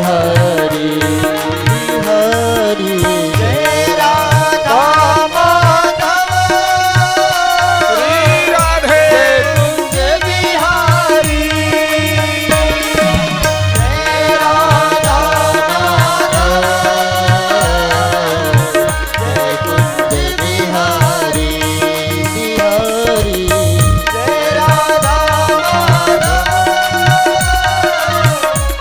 बिहारी बिहारी जय राधा माधव श्री राधे कुंज बिहारी जय राधा माधव जय कुंज बिहारी बिहारी जय राधा माधव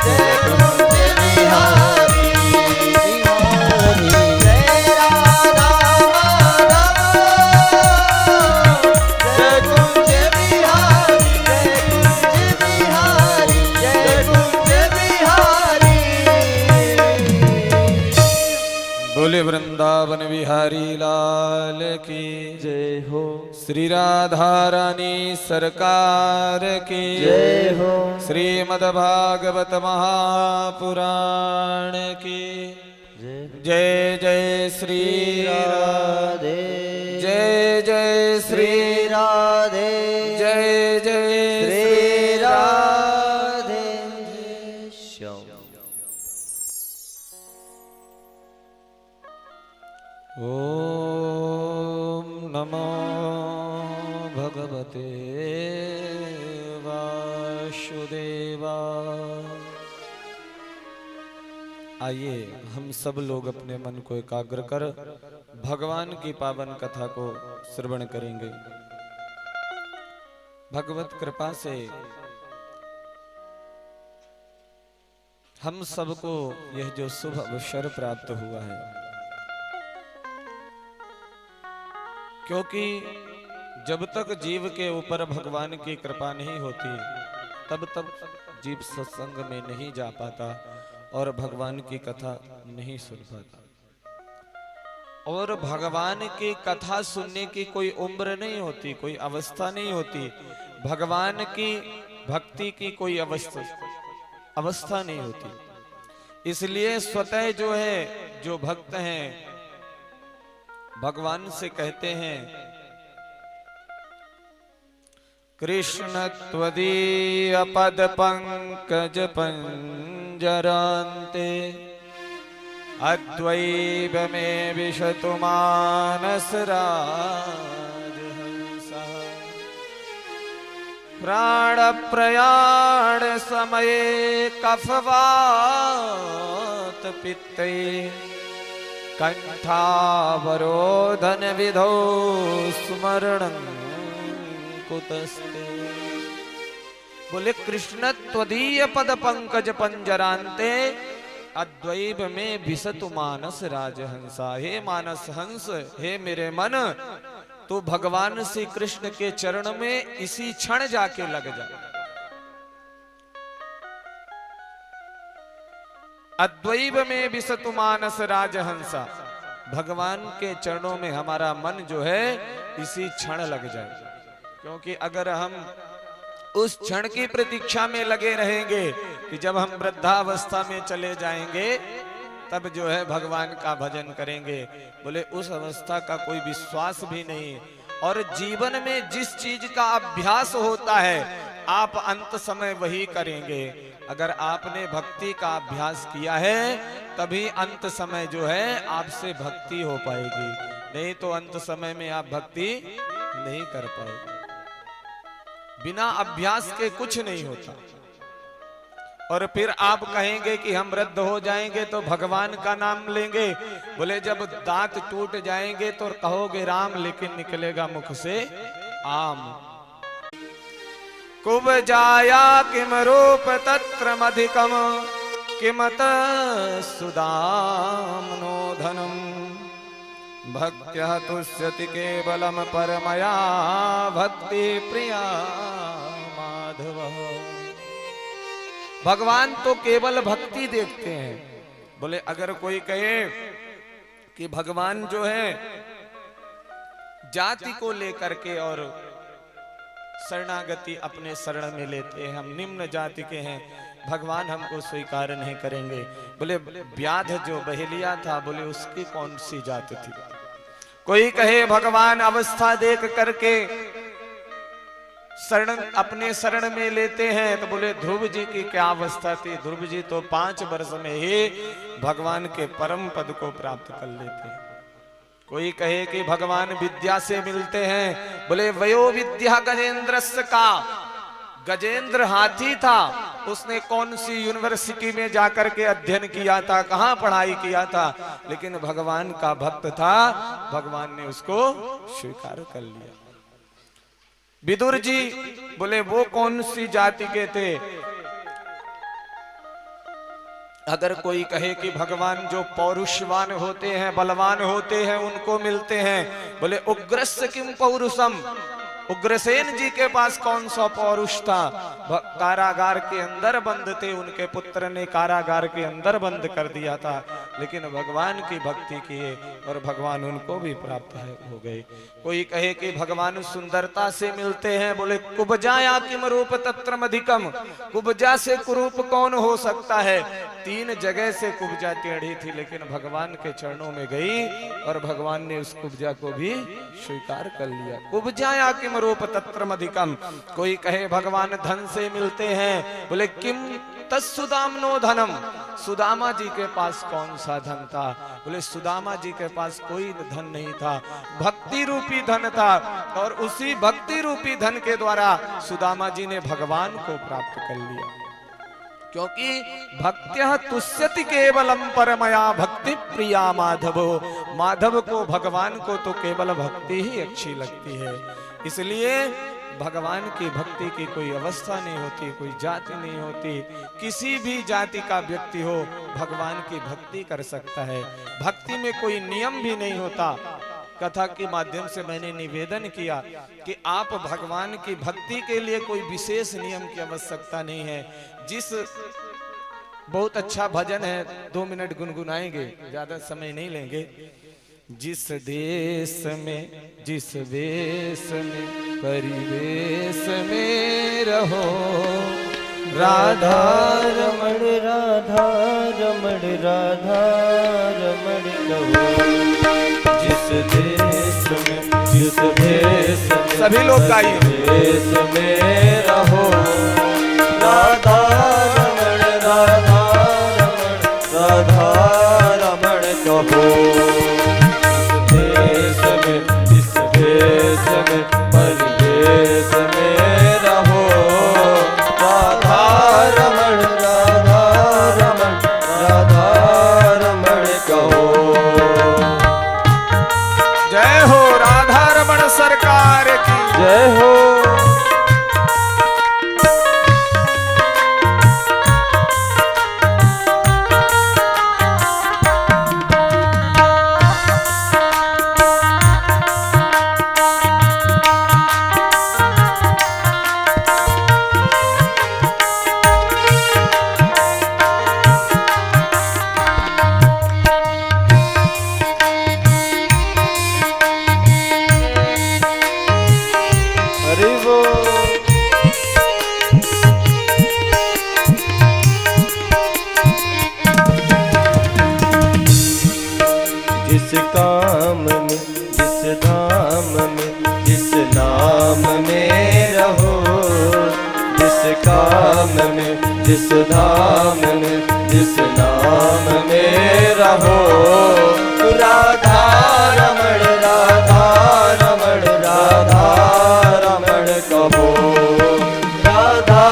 जय कुंज बिहारी बिहारी जय राधा माधव जय कुंज बिहारी जय कुंज बिहारी बोले वृंदावन बिहारी लाल की जय हो श्री राधा रानी सरकार की जय हो श्रीमद् भागवत महापुराण की जय जय श्री राधे जय जय श्री राधे जय जय श्री राधे श्याम ओम नमो भगवते वासुदेवाय। आइए हम सब लोग अपने मन को एकाग्र कर भगवान की पावन कथा को श्रवण करेंगे। भगवत कृपा से हम सबको यह जो शुभ अवसर प्राप्त हुआ है, क्योंकि जब तक जीव के ऊपर भगवान की कृपा नहीं होती तब तक जीव सत्संग में नहीं जा पाता और भगवान की कथा नहीं सुन पाता। और भगवान की कथा सुनने की कोई उम्र नहीं होती, कोई अवस्था नहीं होती। भगवान की भक्ति की कोई अवस्था नहीं होती। इसलिए स्वतः जो है, जो भक्त हैं भगवान से कहते हैं कृष्ण त्वदीय पद पंकज पंजरान्ते अद्वैव में विशतु मानस राजहंसा प्राण प्रयाण समये कफवात पित्ते कंठावरोधन विधौ स्मरणं कुतस्ते। बोले कृष्ण त्वदीय पद पंकज पंजरान्ते अद्वैव में विसतु मानस राजहंसा। हे मानस हंस, हे मेरे मन, तू भगवान श्री कृष्ण के चरण में इसी क्षण जाके लग जा। अद्वैव में विसतु मानस राजहंसा, भगवान के चरणों में हमारा मन जो है इसी क्षण लग जाए। क्योंकि अगर हम उस क्षण की प्रतीक्षा में लगे रहेंगे कि जब हम वृद्धावस्था में चले जाएंगे तब जो है भगवान का भजन करेंगे, बोले उस अवस्था का कोई विश्वास भी नहीं। और जीवन में जिस चीज का अभ्यास होता है आप अंत समय वही करेंगे। अगर आपने भक्ति का अभ्यास किया है तभी अंत समय जो है आपसे भक्ति हो पाएगी, नहीं तो अंत समय में आप भक्ति नहीं कर पाओगे। बिना अभ्यास के कुछ नहीं होता। और फिर आप कहेंगे कि हम वृद्ध हो जाएंगे तो भगवान का नाम लेंगे, बोले जब दांत टूट जाएंगे तो कहोगे राम, लेकिन निकलेगा मुख से आम। कुबजाया किम रूप तत्र मधिकम किमत सुदामनो धनम भक्त्या तुष्यति केवलम परमया भक्ति प्रिया माधव। भगवान तो केवल भक्ति देखते हैं। बोले अगर कोई कहे कि भगवान जो है जाति को लेकर के और शरणागति अपने शरण में लेते हैं, हम निम्न जाति के हैं, भगवान हमको स्वीकार नहीं करेंगे। बोले व्याध जो बहेलिया था, बोले उसकी कौन सी जाति थी। कोई कहे भगवान अवस्था देख करके शरण अपने शरण में लेते हैं। तो बोले ध्रुव जी की क्या अवस्था थी, ध्रुव जी तो 5 वर्ष में ही भगवान के परम पद को प्राप्त कर लेते हैं। कोई कहे कि भगवान विद्या से मिलते हैं, बोले वयो विद्या गजेंद्रस्य का, गजेंद्र हाथी था, उसने कौन सी यूनिवर्सिटी में जाकर के अध्ययन किया था, कहां पढ़ाई किया था, लेकिन भगवान का भक्त था, भगवान ने उसको स्वीकार कर लिया। विदुर जी बोले वो कौन सी जाति के थे। अगर कोई कहे कि भगवान जो पौरुषवान होते हैं, बलवान होते हैं, उनको मिलते हैं, बोले उग्रस्य किम पौरुषम, उग्रसेन जी के पास कौन सा पौरुष था, कारागार के अंदर बंद थे, उनके पुत्र ने कारागार के अंदर बंद कर दिया था, लेकिन भगवान की भक्ति किए और भगवान उनको भी प्राप्त हो गए। कोई कहे कि भगवान सुंदरता से मिलते हैं, बोले कुब्जा किम रूप तत्रम अधिकम, कुब्जा से कुरूप कौन हो सकता है। 3 जगह से कुब्जा टेढ़ी थी, लेकिन भगवान के चरणों में गई और भगवान ने उस कुब्जा को भी स्वीकार कर लिया। कुब्जा किम रूप तत्रम अधिकम। कोई कहे भगवान धन से मिलते हैं, बोले किम तत्सुदामनो धनम, सुदामा जी के पास कौन सा धन था, बोले सुदामा जी के पास कोई धन नहीं था, भक्ति रूपी धन था, और उसी भक्ति रूपी धन के द्वारा सुदामा जी ने भगवान को प्राप्त कर लिया। क्योंकि भक्त्या तुष्यति केवलम परमया भक्ति प्रिया माधवो, माधव को, भगवान को तो केवल भक्ति ही अच्छी लगती है। इसलिए भगवान की भक्ति की कोई अवस्था नहीं होती, कोई जाति नहीं होती, किसी भी जाति का व्यक्ति हो भगवान की भक्ति कर सकता है। भक्ति में कोई नियम भी नहीं होता। कथा के माध्यम से मैंने निवेदन किया कि आप भगवान की भक्ति के लिए कोई विशेष नियम की आवश्यकता नहीं है। जिस बहुत अच्छा भजन है, 2 मिनट गुनगुनाएंगे, ज्यादा समय नहीं लेंगे। जिस देश में, जिस वेश में, परिवेश में रहो, राधा रमण, राधा रमण, राधा रमण कहो। जिस देश में, जिस भेष में, सभी लोग गाइए, देश में रहो, राधा रमण, राधा रमण, राधा रमण कहो। परिवेश में रहो, राधा रमण, राधा रमण, राधा रमण कहो। जय हो राधा रमण सरकार की जय हो। जिस काम में, जिस धाम में, जिस नाम में रहो, जिस काम में, जिस धाम में, जिस नाम में रहो, राधा रमण, राधा रमण, राधा रमण कहो। राधा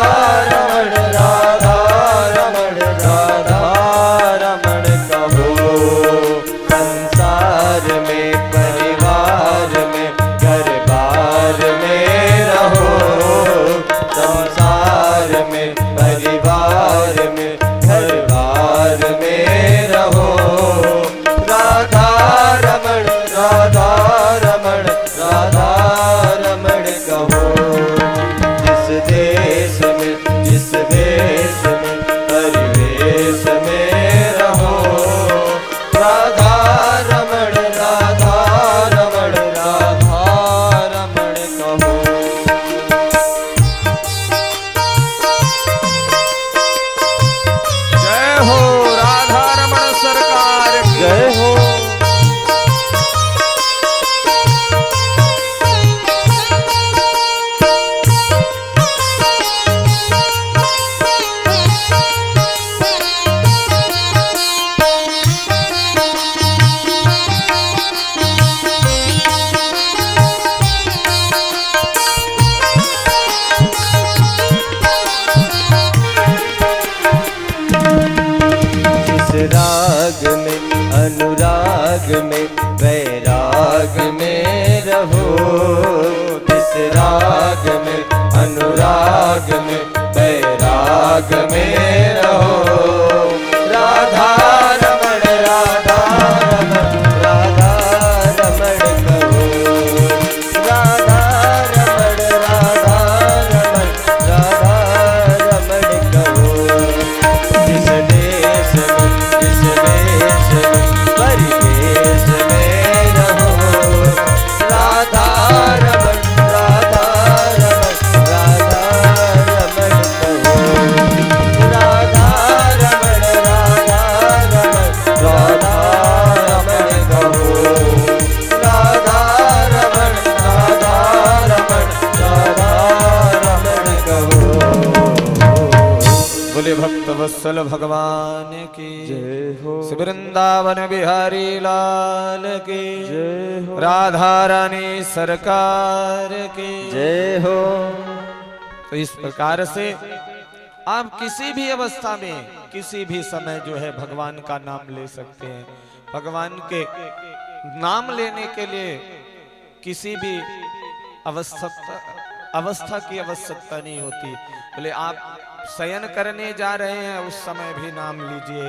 रमण, राधा रमण, राधा रमण कहो। संसार में, परिवार में, घर बार में रहो, संसार में, परिवार में, घर बार राग में अनुराग में वैराग में रहो, जिस राग में अनुराग में वैराग में रहो। राधा रमण राधा रमण राधा रमण कहो, राधा रमण राधा रमण राधा रमण कहो। जिस देश में जिस वेश में परिवेश में रहो, राधा रमण राधा रमण राधा रमण कहो। राधा रमण राधा रमण राधा रमण कहो, राधा रमण राधा रमण राधा रमण कहो। बोले भक्त वत्सल भगवान की जय हो, श्री वृंदावन बिहारी लाल की जय हो, राधा रानी सरकार की जय हो। तो इस प्रकार से आप किसी भी अवस्था में किसी भी समय जो है भगवान का नाम ले सकते हैं। भगवान के नाम लेने के लिए किसी भी अवस्था की आवश्यकता नहीं होती। बोले आप शयन करने जा रहे हैं उस समय भी नाम लीजिए,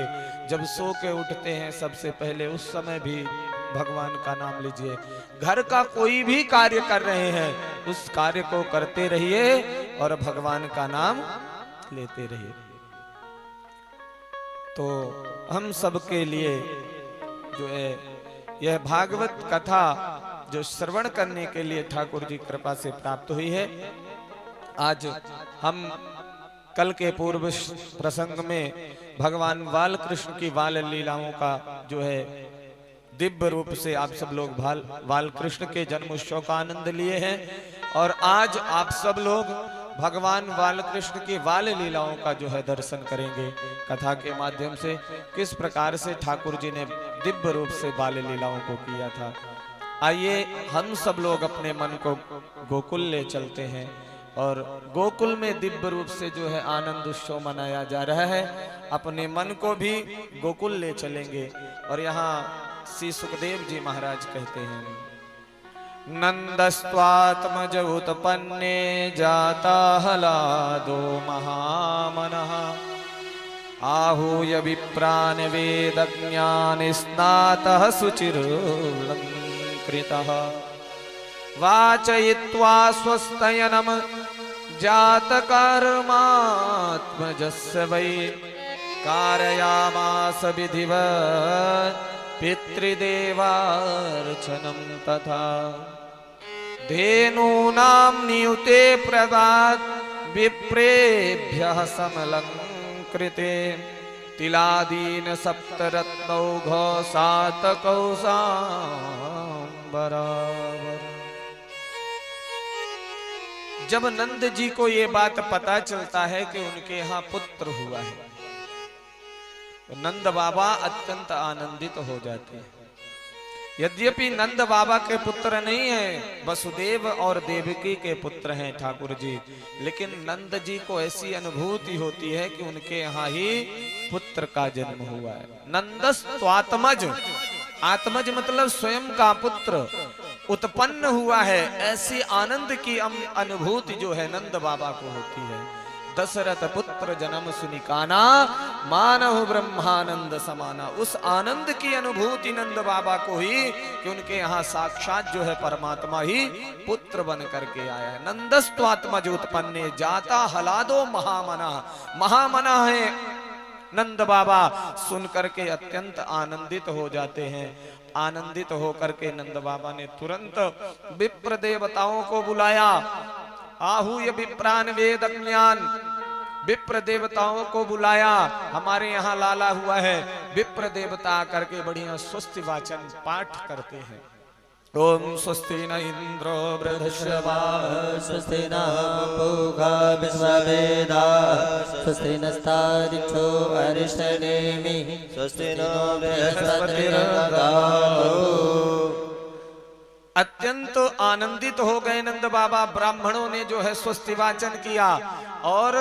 जब सो के उठते हैं सबसे पहले उस समय भी भगवान का नाम लीजिए। घर का कोई भी कार्य कर रहे हैं उस कार्य को करते रहिए और भगवान का नाम लेते रहिए। तो हम सबके लिए जो है यह भागवत कथा जो श्रवण करने के लिए ठाकुर जी कृपा से प्राप्त हुई है। आज हम कल के पूर्व प्रसंग में भगवान बाल कृष्ण की बाल लीलाओं का जो है दिव्य रूप से आप सब लोग बाल कृष्ण के जन्म उत्सव का आनंद लिए हैं, और आज आप सब लोग भगवान बाल कृष्ण की बाल लीलाओं का जो है दर्शन करेंगे कथा के माध्यम से। किस प्रकार से ठाकुर जी ने दिव्य रूप से बाल लीलाओं को किया था। आइए हम सब लोग अपने मन को गोकुल ले चलते हैं और गोकुल में दिव्य रूप से जो है आनंद उत्सव मनाया जा रहा है। अपने मन को भी गोकुल ले चलेंगे। और यहाँ श्री सुखदेव जी महाराज कहते हैं, नंदस्त्वात्मज उत्पन्ने जाता हलादो महामनः, आहूय विप्रान वेद ज्ञान स्नातः सुचिरलंकृतः, वाचयित्वा स्वस्तयनम जात कर्मात्मजस्य वै, कारयामास विधिवत् पितृदेवार्चनं तथा, धेनूनां नियुते प्रदात् विप्रेभ्यः समलंकृते, तिलादीन सप्तरत्नौघ सातकौ सांबरावर। जब नंद जी को ये बात पता चलता है कि उनके यहाँ पुत्र हुआ है तो नंद बाबा अत्यंत आनंदित हो जाते हैं। यद्यपि नंद बाबा के पुत्र नहीं है, वसुदेव और देवकी के पुत्र हैं ठाकुर जी, लेकिन नंद जी को ऐसी अनुभूति होती है कि उनके यहाँ ही पुत्र का जन्म हुआ है। नंदस्त्वात्मज, आत्मज मतलब स्वयं का पुत्र उत्पन्न हुआ है, ऐसी आनंद की अनुभूति जो है नंद बाबा को होती है। दशरथ पुत्र जन्म सुनिकाना, मानव ब्रह्मानंद समाना। उस आनंद की अनुभूति नंद बाबा को ही कि उनके यहाँ साक्षात जो है परमात्मा ही पुत्र बन करके आया है। नंदस्त्वात्मज उत्पन्ने जाता हलादो महामना। महामना है नंद बाबा, सुन करके अत्यंत आनंदित हो जाते हैं। आनंदित होकर के नंद बाबा ने तुरंत विप्र देवताओं को बुलाया। आहूय विप्रान वेद ज्ञान, विप्र देवताओं को बुलाया। हमारे यहाँ लाला हुआ है, विप्र देवता करके बढ़िया स्वस्ति वाचन पाठ करते हैं। ओम स्वस्ति न इंद्रो वृद्धश्रवाः, स्वस्ति न पूषा विश्ववेदाः, स्वस्ति नस्तारिक्षो अरिष्टनेमिः, स्वस्ति नो बृहस्पतिर्दधातु। अत्यंत आनंदित हो गए नंद बाबा। ब्राह्मणों ने जो है स्वस्ति वाचन किया और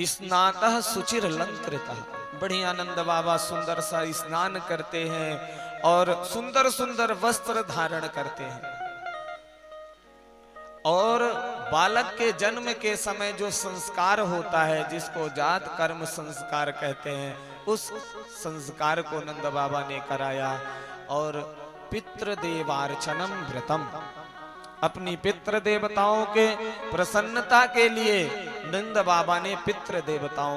स्नातः सुचिर अलंकृतः, बढ़िया नंद बाबा सुंदर सा स्नान करते हैं और सुंदर सुंदर वस्त्र धारण करते हैं। और बालक के जन्म के समय जो संस्कार होता है, जिसको जात कर्म संस्कार कहते हैं, उस संस्कार को नंद बाबा ने कराया। और पितृदेवार्चनम व्रतम, अपनी पितृ देवताओं के प्रसन्नता के लिए नंद बाबा ने पितृ देवताओं